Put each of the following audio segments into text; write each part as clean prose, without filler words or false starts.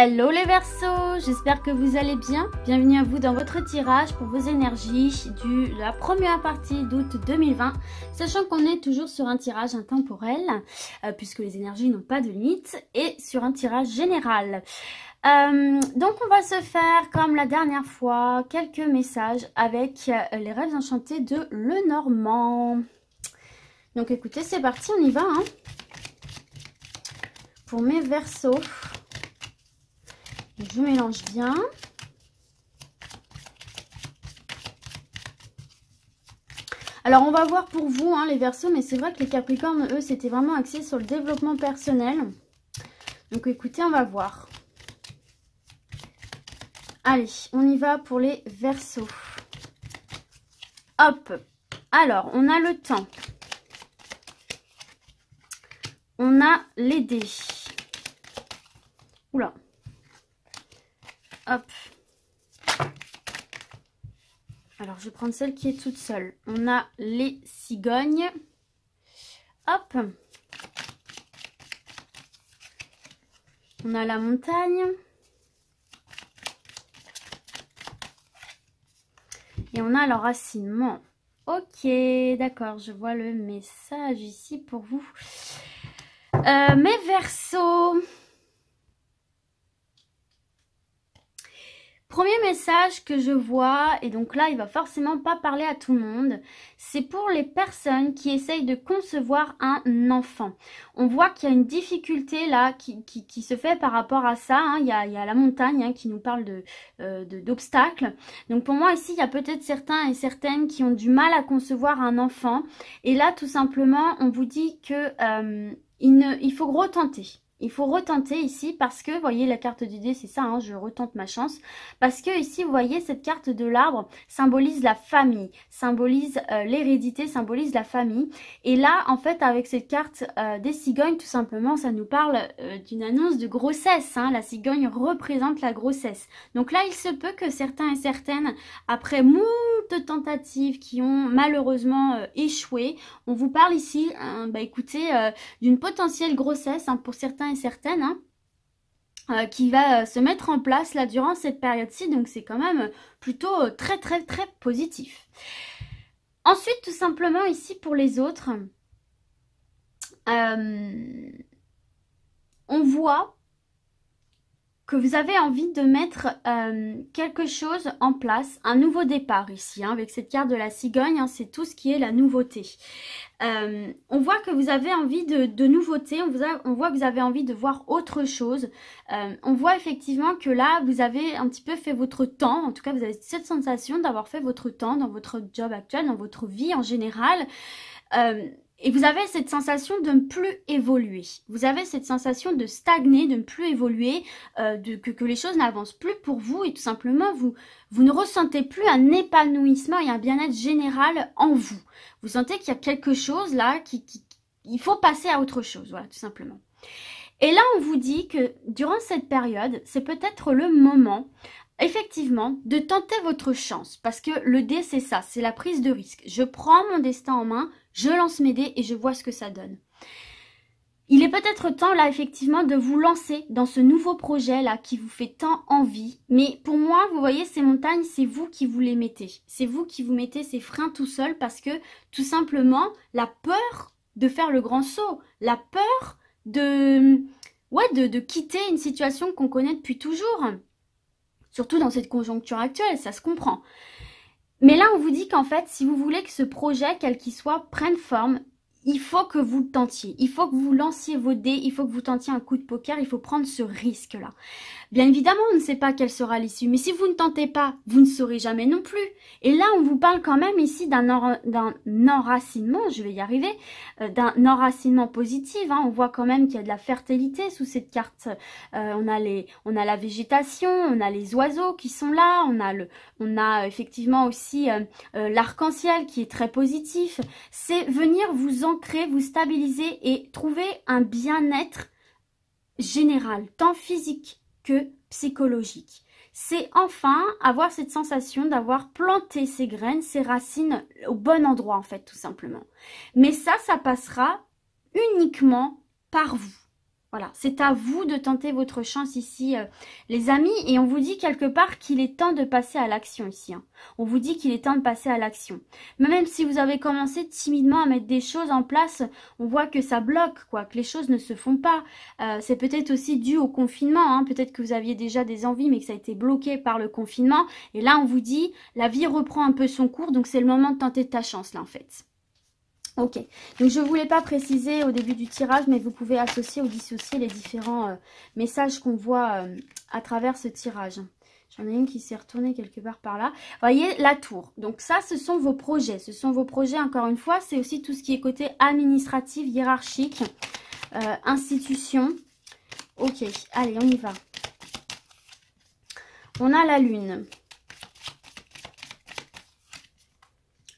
Hello les Verseaux, j'espère que vous allez bien. Bienvenue à vous dans votre tirage pour vos énergies de la première partie d'août 2020. Sachant qu'on est toujours sur un tirage intemporel, puisque les énergies n'ont pas de limite, et sur un tirage général. Donc on va se faire, comme la dernière fois, quelques messages avec les rêves enchantés de Lenormand. Donc écoutez, c'est parti, on y va. Hein. Pour mes Verseaux. Je mélange bien. Alors, on va voir pour vous, hein, les Verseaux, mais c'est vrai que les Capricornes, eux, c'était vraiment axé sur le développement personnel. Donc, écoutez, on va voir. Allez, on y va pour les Verseaux. Hop. Alors, on a le temps. On a les dés. Oula. Hop. Alors, je vais prendre celle qui est toute seule. On a les cigognes. Hop. On a la montagne. Et on a l'enracinement. Ok, d'accord. Je vois le message ici pour vous. Mes Verseaux. Premier message que je vois, et donc là il va forcément pas parler à tout le monde, c'est pour les personnes qui essayent de concevoir un enfant. On voit qu'il y a une difficulté là qui se fait par rapport à ça, hein. Il y a la montagne hein, qui nous parle d'obstacles. Donc pour moi ici il y a peut-être certains et certaines qui ont du mal à concevoir un enfant. Et là tout simplement on vous dit que il faut retenter. Il faut retenter ici parce que, vous voyez, la carte du dé, c'est ça, hein, je retente ma chance. Parce que ici, vous voyez, cette carte de l'arbre symbolise la famille, symbolise l'hérédité, symbolise la famille. Et là, en fait, avec cette carte des cigognes, tout simplement, ça nous parle d'une annonce de grossesse. Hein. La cigogne représente la grossesse. Donc là, il se peut que certains et certaines, après moult tentatives qui ont malheureusement échoué, on vous parle ici, écoutez, d'une potentielle grossesse hein, pour certains et certaines, hein, qui va se mettre en place là durant cette période-ci. Donc c'est quand même plutôt très positif. Ensuite, tout simplement ici pour les autres, on voit que vous avez envie de mettre quelque chose en place, un nouveau départ ici, hein, avec cette carte de la cigogne, hein, c'est tout ce qui est la nouveauté. On voit que vous avez envie de nouveauté, on voit que vous avez envie de voir autre chose. On voit effectivement que là, vous avez un petit peu fait votre temps, en tout cas vous avez cette sensation d'avoir fait votre temps dans votre job actuel, dans votre vie en général. Et vous avez cette sensation de ne plus évoluer. Vous avez cette sensation de stagner, de ne plus évoluer, que les choses n'avancent plus pour vous. Et tout simplement, vous ne ressentez plus un épanouissement et un bien-être général en vous. Vous sentez qu'il y a quelque chose là, il faut passer à autre chose. Voilà, tout simplement. Et là, on vous dit que durant cette période, c'est peut-être le moment effectivement, de tenter votre chance. Parce que le dé, c'est ça, c'est la prise de risque. Je prends mon destin en main, je lance mes dés et je vois ce que ça donne. Il est peut-être temps, là, effectivement, de vous lancer dans ce nouveau projet-là qui vous fait tant envie. Mais pour moi, vous voyez, ces montagnes, c'est vous qui vous les mettez. C'est vous qui vous mettez ces freins tout seul parce que, tout simplement, la peur de faire le grand saut, la peur de quitter une situation qu'on connaît depuis toujours. Surtout dans cette conjoncture actuelle, ça se comprend. Mais là, on vous dit qu'en fait, si vous voulez que ce projet, quel qu'il soit, prenne forme, il faut que vous le tentiez. Il faut que vous lanciez vos dés, il faut que vous tentiez un coup de poker, il faut prendre ce risque-là. Bien évidemment, on ne sait pas quelle sera l'issue, mais si vous ne tentez pas, vous ne saurez jamais non plus. Et là, on vous parle quand même ici d'un enracinement, je vais y arriver, d'un enracinement positif. Hein. On voit quand même qu'il y a de la fertilité sous cette carte. On a la végétation, on a les oiseaux qui sont là, on a effectivement aussi l'arc-en-ciel qui est très positif. C'est venir vous ancrer, vous stabiliser et trouver un bien-être général, tant physique que psychologique. C'est enfin avoir cette sensation d'avoir planté ses graines, ses racines au bon endroit en fait, tout simplement. Mais ça passera uniquement par vous. Voilà, c'est à vous de tenter votre chance ici, les amis. Et on vous dit quelque part qu'il est temps de passer à l'action ici. Hein. On vous dit qu'il est temps de passer à l'action. Mais même si vous avez commencé timidement à mettre des choses en place, on voit que ça bloque, quoi, que les choses ne se font pas. C'est peut-être aussi dû au confinement. Hein. Peut-être que vous aviez déjà des envies, mais que ça a été bloqué par le confinement. Et là, on vous dit, la vie reprend un peu son cours, donc c'est le moment de tenter ta chance, là, en fait. Ok, donc je ne voulais pas préciser au début du tirage, mais vous pouvez associer ou dissocier les différents messages qu'on voit à travers ce tirage. J'en ai une qui s'est retournée quelque part par là. Vous voyez, la tour. Donc ça, ce sont vos projets. Ce sont vos projets, encore une fois. C'est aussi tout ce qui est côté administratif, hiérarchique, institution. Ok, allez, on y va. On a la lune.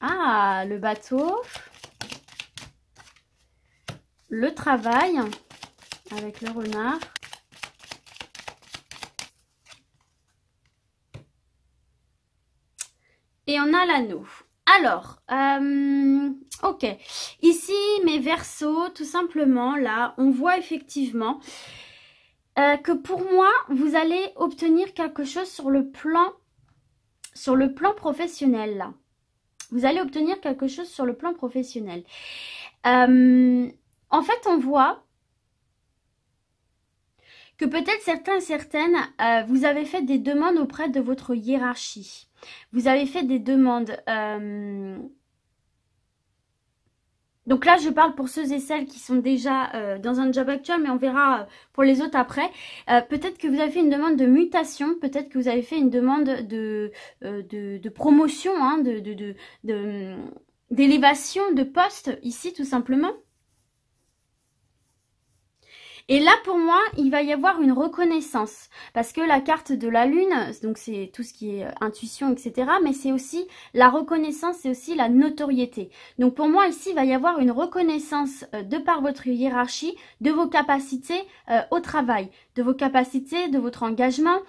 Ah, le bateau. Le travail avec le renard. Et on a l'anneau. Alors, ok. Ici, mes Verseaux, tout simplement, là, on voit effectivement que pour moi, vous allez obtenir quelque chose sur le plan professionnel, là. Vous allez obtenir quelque chose sur le plan professionnel. En fait, on voit que peut-être certains et certaines, vous avez fait des demandes auprès de votre hiérarchie. Vous avez fait des demandes. Donc là, je parle pour ceux et celles qui sont déjà dans un job actuel, mais on verra pour les autres après. Peut-être que vous avez fait une demande de mutation, peut-être que vous avez fait une demande de promotion, hein, d'élévation de poste ici, tout simplement. Et là, pour moi, il va y avoir une reconnaissance. Parce que la carte de la lune, donc c'est tout ce qui est intuition, etc. Mais c'est aussi la reconnaissance, c'est aussi la notoriété. Donc pour moi, ici, il va y avoir une reconnaissance de par votre hiérarchie, de vos capacités au travail, de vos capacités, de votre engagement.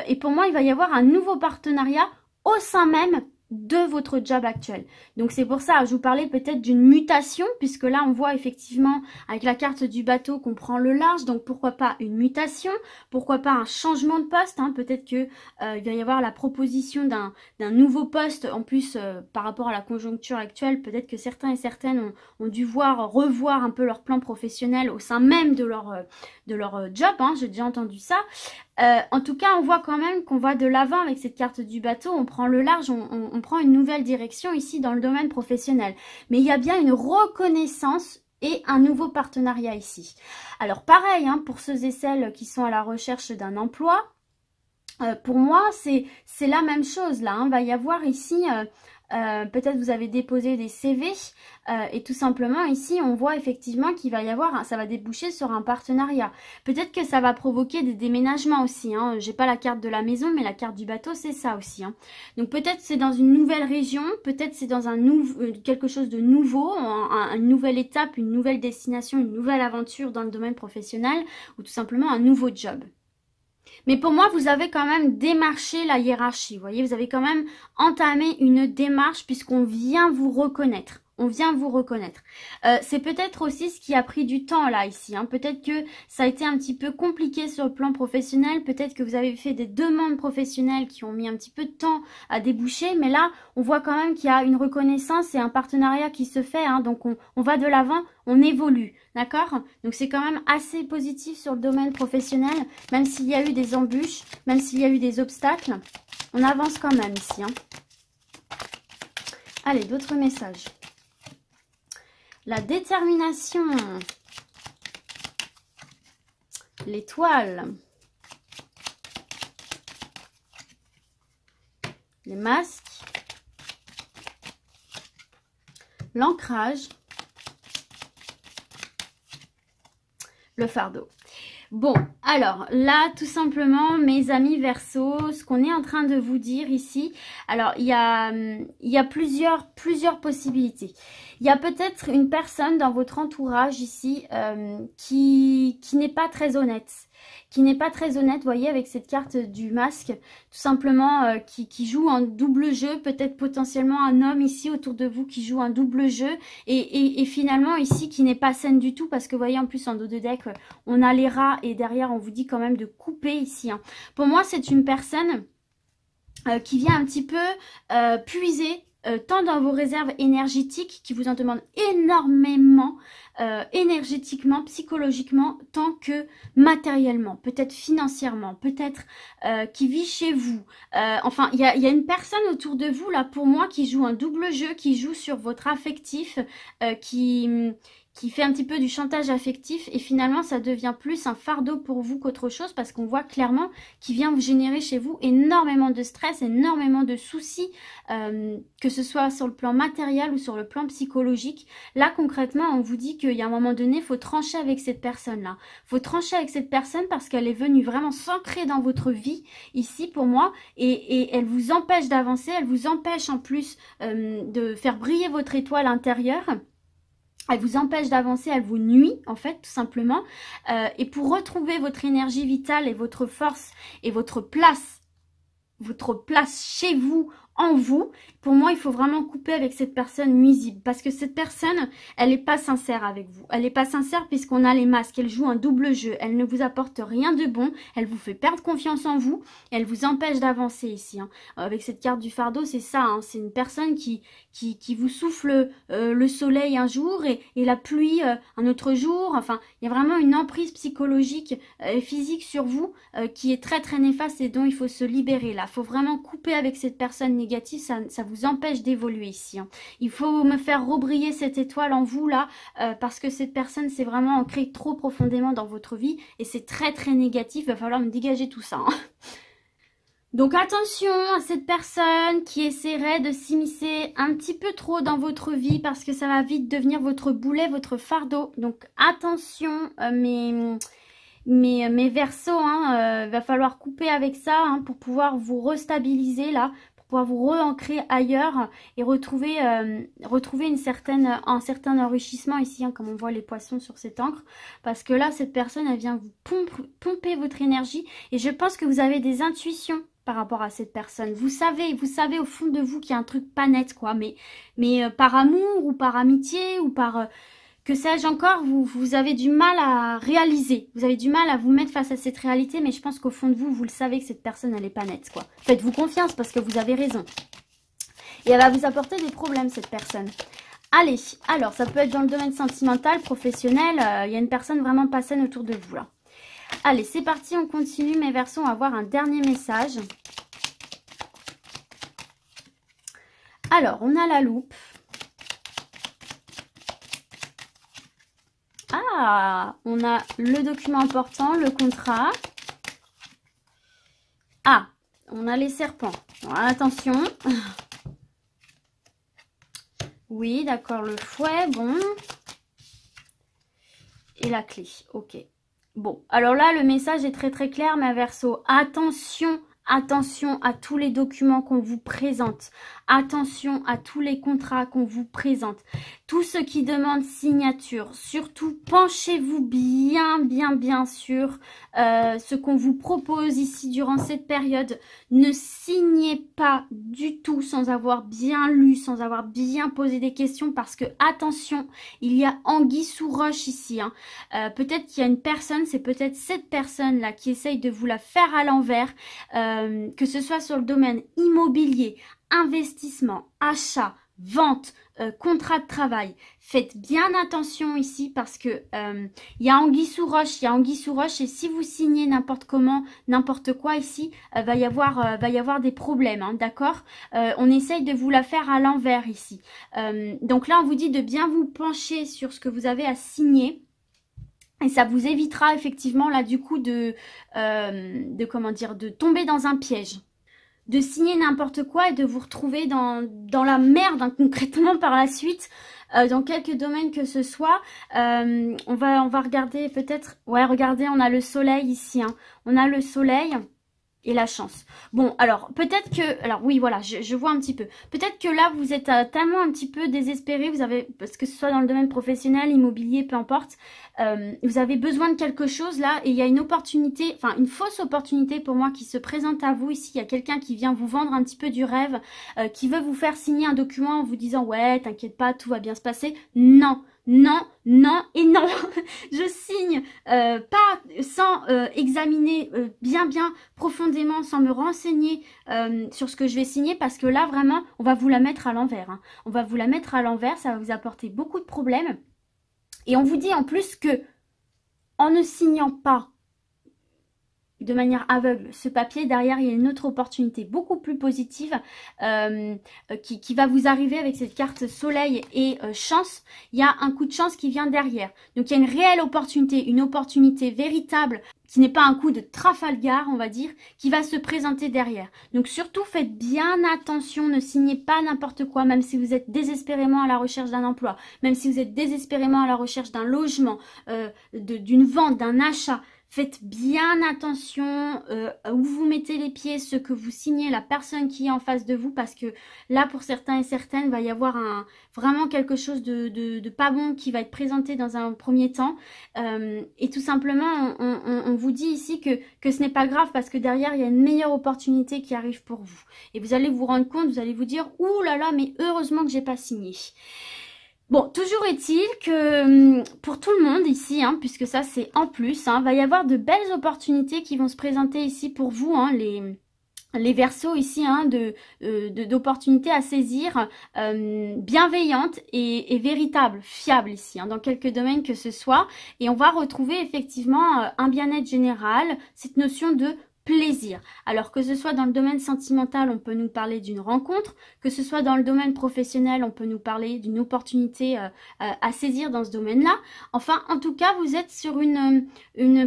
Et pour moi, il va y avoir un nouveau partenariat au sein même de votre job actuel. Donc c'est pour ça, je vous parlais peut-être d'une mutation, puisque là on voit effectivement avec la carte du bateau qu'on prend le large, donc pourquoi pas une mutation, pourquoi pas un changement de poste, hein, peut-être que il va y avoir la proposition d'un nouveau poste, en plus par rapport à la conjoncture actuelle, peut-être que certains et certaines ont dû revoir un peu leur plan professionnel au sein même de leur job, hein, j'ai déjà entendu ça. En tout cas, on voit quand même qu'on va de l'avant avec cette carte du bateau, on prend le large, on prend une nouvelle direction ici dans le domaine professionnel. Mais il y a bien une reconnaissance et un nouveau partenariat ici. Alors pareil, hein, pour ceux et celles qui sont à la recherche d'un emploi, pour moi, c'est la même chose là. Il va y avoir ici... peut-être vous avez déposé des CV et tout simplement ici on voit effectivement qu'il va y avoir, ça va déboucher sur un partenariat. Peut-être que ça va provoquer des déménagements aussi. Hein. J'ai pas la carte de la maison mais la carte du bateau c'est ça aussi. Hein. Donc peut-être c'est dans une nouvelle région, peut-être c'est dans quelque chose de nouveau, une nouvelle étape, une nouvelle destination, une nouvelle aventure dans le domaine professionnel ou tout simplement un nouveau job. Mais pour moi, vous avez quand même démarché la hiérarchie. Vous voyez, vous avez quand même entamé une démarche puisqu'on vient vous reconnaître. On vient vous reconnaître. C'est peut-être aussi ce qui a pris du temps là, ici. Hein. Peut-être que ça a été un petit peu compliqué sur le plan professionnel. Peut-être que vous avez fait des demandes professionnelles qui ont mis un petit peu de temps à déboucher. Mais là, on voit quand même qu'il y a une reconnaissance et un partenariat qui se fait. Hein. Donc, on va de l'avant, on évolue. D'accord? Donc, c'est quand même assez positif sur le domaine professionnel. Même s'il y a eu des embûches, même s'il y a eu des obstacles, on avance quand même ici. Hein. Allez, d'autres messages. La détermination, l'étoile, les masques, l'ancrage, le fardeau. Bon, Alors là, tout simplement, mes amis Verseau, ce qu'on est en train de vous dire ici, alors il y a plusieurs possibilités. Il y a peut-être une personne dans votre entourage ici qui n'est pas très honnête. Qui n'est pas très honnête, vous voyez, avec cette carte du masque, tout simplement qui joue un double jeu, peut-être potentiellement un homme ici autour de vous qui joue un double jeu, et finalement ici qui n'est pas saine du tout, parce que vous voyez en plus en dos de deck, on a les rats, et derrière on vous dit quand même de couper ici. Hein. Pour moi c'est une personne qui vient un petit peu puiser tant dans vos réserves énergétiques, qui vous en demande énormément, énergétiquement, psychologiquement, tant que matériellement, peut-être financièrement, peut-être qui vit chez vous. Enfin, il y a une personne autour de vous, là, pour moi, qui joue un double jeu, qui joue sur votre affectif, qui fait un petit peu du chantage affectif, et finalement ça devient plus un fardeau pour vous qu'autre chose, parce qu'on voit clairement qu'il vient vous générer chez vous énormément de stress, énormément de soucis, que ce soit sur le plan matériel ou sur le plan psychologique. Là concrètement on vous dit qu'il y a un moment donné il faut trancher avec cette personne là, il faut trancher avec cette personne parce qu'elle est venue vraiment s'ancrer dans votre vie ici pour moi, et elle vous empêche d'avancer, elle vous empêche en plus de faire briller votre étoile intérieure. Elle vous empêche d'avancer, elle vous nuit en fait tout simplement. Et pour retrouver votre énergie vitale et votre force et votre place chez vous, en vous, pour moi il faut vraiment couper avec cette personne nuisible, parce que cette personne elle n'est pas sincère avec vous, elle n'est pas sincère puisqu'on a les masques, elle joue un double jeu, elle ne vous apporte rien de bon, elle vous fait perdre confiance en vous, elle vous empêche d'avancer ici. Hein. Avec cette carte du fardeau c'est ça, hein, c'est une personne qui vous souffle le soleil un jour et la pluie un autre jour. Enfin il y a vraiment une emprise psychologique et physique sur vous qui est très très néfaste et dont il faut se libérer là. Il faut vraiment couper avec cette personne négative, ça vous empêche d'évoluer ici. Hein. Il faut me faire rebriller cette étoile en vous là, parce que cette personne s'est vraiment ancrée trop profondément dans votre vie et c'est très très négatif, il va falloir me dégager tout ça. Hein. Donc attention à cette personne qui essaierait de s'immiscer un petit peu trop dans votre vie, parce que ça va vite devenir votre boulet, votre fardeau. Donc attention mes Verseaux, hein, va falloir couper avec ça hein, pour pouvoir vous restabiliser là, pour pouvoir vous re-ancrer ailleurs et retrouver un certain enrichissement ici, hein, comme on voit les poissons sur cette encre, parce que là cette personne elle vient vous pomper votre énergie, et je pense que vous avez des intuitions par rapport à cette personne. Vous savez au fond de vous qu'il y a un truc pas net quoi, mais par amour ou par amitié ou par que sais-je encore, vous avez du mal à réaliser. Vous avez du mal à vous mettre face à cette réalité, mais je pense qu'au fond de vous, vous le savez que cette personne, elle n'est pas nette, quoi. Faites-vous confiance parce que vous avez raison. Et elle va vous apporter des problèmes, cette personne. Allez, alors, ça peut être dans le domaine sentimental, professionnel. Il y a une personne vraiment pas saine autour de vous, là. Allez, c'est parti, on continue. Mes Verseaux, on va voir un dernier message. Alors, on a la loupe. Ah, on a le document important, le contrat. Ah, on a les serpents. Alors, attention. Oui, d'accord, le fouet, bon. Et la clé, ok. Bon, alors là, le message est très très clair, mes Verseaux. Attention, attention à tous les documents qu'on vous présente. Attention à tous les contrats qu'on vous présente. Tout ce qui demande signature. Surtout, penchez-vous bien sur ce qu'on vous propose ici durant cette période. Ne signez pas du tout sans avoir bien lu, sans avoir bien posé des questions, parce que, attention, il y a anguille sous roche ici. Hein. Peut-être qu'il y a une personne, c'est peut-être cette personne-là qui essaye de vous la faire à l'envers, que ce soit sur le domaine immobilier, investissement, achat, vente, contrat de travail. Faites bien attention ici parce que il y a anguille sous roche, et si vous signez n'importe comment, n'importe quoi ici, va y avoir des problèmes, hein, d'accord. On essaye de vous la faire à l'envers ici. Donc là on vous dit de bien vous pencher sur ce que vous avez à signer. Et ça vous évitera effectivement là du coup de tomber dans un piège, de signer n'importe quoi et de vous retrouver dans la merde hein, concrètement par la suite, dans quelques domaines que ce soit. On va regarder peut-être, ouais, regardez, on a le soleil ici, hein. On a le soleil et la chance. Bon, alors, peut-être que... Alors, oui, voilà, je vois un petit peu. Peut-être que là, vous êtes tellement un petit peu désespéré, vous avez... Parce que ce soit dans le domaine professionnel, immobilier, peu importe, vous avez besoin de quelque chose, là, et il y a une opportunité, enfin, une fausse opportunité pour moi qui se présente à vous ici. Il y a quelqu'un qui vient vous vendre un petit peu du rêve, qui veut vous faire signer un document en vous disant « Ouais, t'inquiète pas, tout va bien se passer. » Non, non, non et non. Je signe pas sans examiner bien profondément, sans me renseigner sur ce que je vais signer, parce que là vraiment on va vous la mettre à l'envers, hein. On va vous la mettre à l'envers, ça va vous apporter beaucoup de problèmes, et on vous dit en plus que en ne signant pas de manière aveugle ce papier, derrière il y a une autre opportunité beaucoup plus positive qui va vous arriver avec cette carte soleil et chance. Il y a un coup de chance qui vient derrière, donc il y a une réelle opportunité, une opportunité véritable, qui n'est pas un coup de Trafalgar, on va dire, qui va se présenter derrière. Donc surtout faites bien attention, ne signez pas n'importe quoi, même si vous êtes désespérément à la recherche d'un emploi, même si vous êtes désespérément à la recherche d'un logement, d'une vente, d'un achat. Faites bien attention où vous mettez les pieds, ce que vous signez, la personne qui est en face de vous, parce que là, pour certains et certaines, il va y avoir vraiment quelque chose de pas bon qui va être présenté dans un premier temps. Et tout simplement, on vous dit ici que ce n'est pas grave, parce que derrière, il y a une meilleure opportunité qui arrive pour vous. Et vous allez vous rendre compte, vous allez vous dire « Ouh là là, mais heureusement que j'ai pas signé ». Bon, toujours est-il que pour tout le monde ici, hein, puisque ça c'est en plus, hein, va y avoir de belles opportunités qui vont se présenter ici pour vous, hein, les Verseaux ici, hein, d'opportunités à saisir, bienveillantes et véritables, fiables ici, hein, dans quelques domaines que ce soit. Et on va retrouver effectivement un bien-être général, cette notion de plaisir. Alors que ce soit dans le domaine sentimental, on peut nous parler d'une rencontre, que ce soit dans le domaine professionnel, on peut nous parler d'une opportunité à saisir dans ce domaine-là. Enfin, en tout cas, vous êtes sur une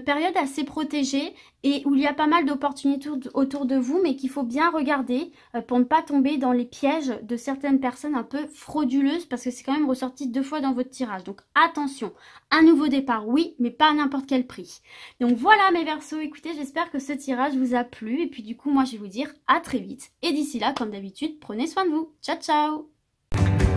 période assez protégée et où il y a pas mal d'opportunités autour de vous, mais qu'il faut bien regarder pour ne pas tomber dans les pièges de certaines personnes un peu frauduleuses, parce que c'est quand même ressorti 2 fois dans votre tirage. Donc attention, un nouveau départ, oui, mais pas à n'importe quel prix. Donc voilà mes Verseaux, écoutez, j'espère que ce tirage vous a plu, et puis du coup, moi je vais vous dire à très vite. Et d'ici là, comme d'habitude, prenez soin de vous. Ciao, ciao!